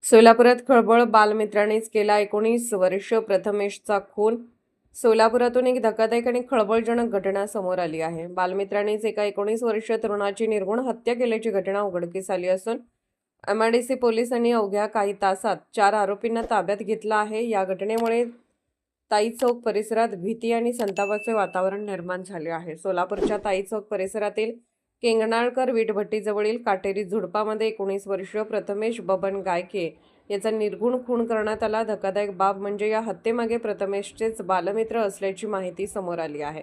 सोलापुरात खळबळ, बालमित्रानेच केला 19 वर्ष प्रथमेशचा खून. सोलापुरातून एक धक्कादायक आणि खळबळजनक घटना समोर आली आहे. बालमित्रानेच एका 19 वर्षीय तरुणाची निर्घृण हत्या केल्याची घटना उघडकीस आली असून एमआयडीसी पोलिसांनी अवघ्या काही तासात 4 आरोपींना ताब्यात घेतलं आहे. या घटनेमुळे ताई चौक परिसरात भीती आणि संतापाचे वातावरण निर्माण झाले आहे. सोलापूरच्या ताई चौक परिसरातील केंगणाळकर वीटभट्टीजवळील काटेरी झुडपामध्ये 19 वर्षीय प्रथमेश बबन गायके याचा निर्घृण खून करण्यात आला. धक्कादायक बाब म्हणजे या हत्येमागे प्रथमेशचेच बालमित्र असल्याची माहिती समोर आली आहे.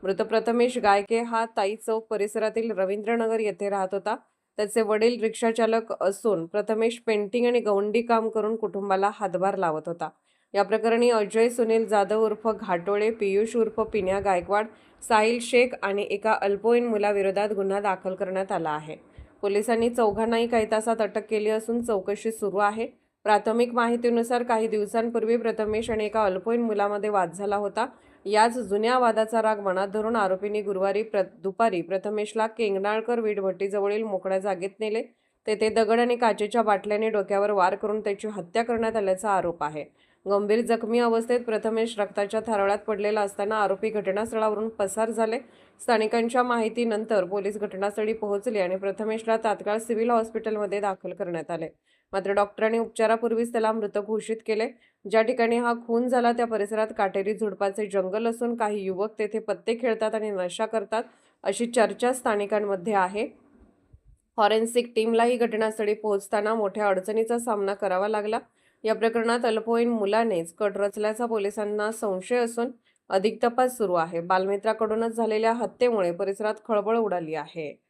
मृत प्रथमेश गायके हा ताई चौक परिसरातील रवींद्रनगर येथे राहत होता. त्याचे वडील रिक्षाचालक असून प्रथमेश पेंटिंग आणि गवंडी काम करून कुटुंबाला हातभार लावत होता. या प्रकरणी अजय सुनील जाधव उर्फ घाटोळे, पियुष उर्फ पिन्या गायकवाड, साहिल शेख आणि एका अल्पवयीन मुलाविरोधात गुन्हा दाखल करण्यात आला आहे. पोलिसांनी चौघांनाही काही तासात अटक केली असून चौकशी सुरू आहे. प्राथमिक माहितीनुसार काही दिवसांपूर्वी प्रथमेश आणि एका अल्पवयीन मुलामध्ये वाद झाला होता. याच जुन्या वादाचा राग मनात धरून आरोपींनी गुरुवारी दुपारी प्रथमेशला केंगणाळकर वीटभट्टीजवळील मोकळ्या जागेत नेले. तेथे दगड आणि काचेच्या बाटल्याने डोक्यावर वार करून त्याची हत्या करण्यात आल्याचा आरोप आहे. गंभीर जखमी अवस्थेत प्रथमेश रक्ताच्या थारोळ्यात पडलेला असताना आरोपी घटनास्थळावरून पसार झाले. स्थानिकांच्या माहितीनंतर पोलीस घटनास्थळी पोहोचले आणि प्रथमेशला तात्काळ सिव्हिल हॉस्पिटलमध्ये दाखल करण्यात आले. मात्र डॉक्टरांनी उपचारापूर्वीच त्याला मृत घोषित केले. ज्या ठिकाणी हा खून झाला त्या परिसरात काटेरी झुडपाचे जंगल असून काही युवक तेथे पत्ते खेळतात आणि नशा करतात अशी चर्चा स्थानिकांमध्ये आहे. फॉरेन्सिक टीमलाही घटनास्थळी पोहोचताना मोठ्या अडचणीचा सामना करावा लागला. या प्रकरणात अल्पवयीन मुलानेच कट रचल्याचा पोलिसांना संशय असून अधिक तपास सुरू आहे. बालमित्राकडूनच झालेल्या हत्येमुळे परिसरात खळबळ उडाली आहे.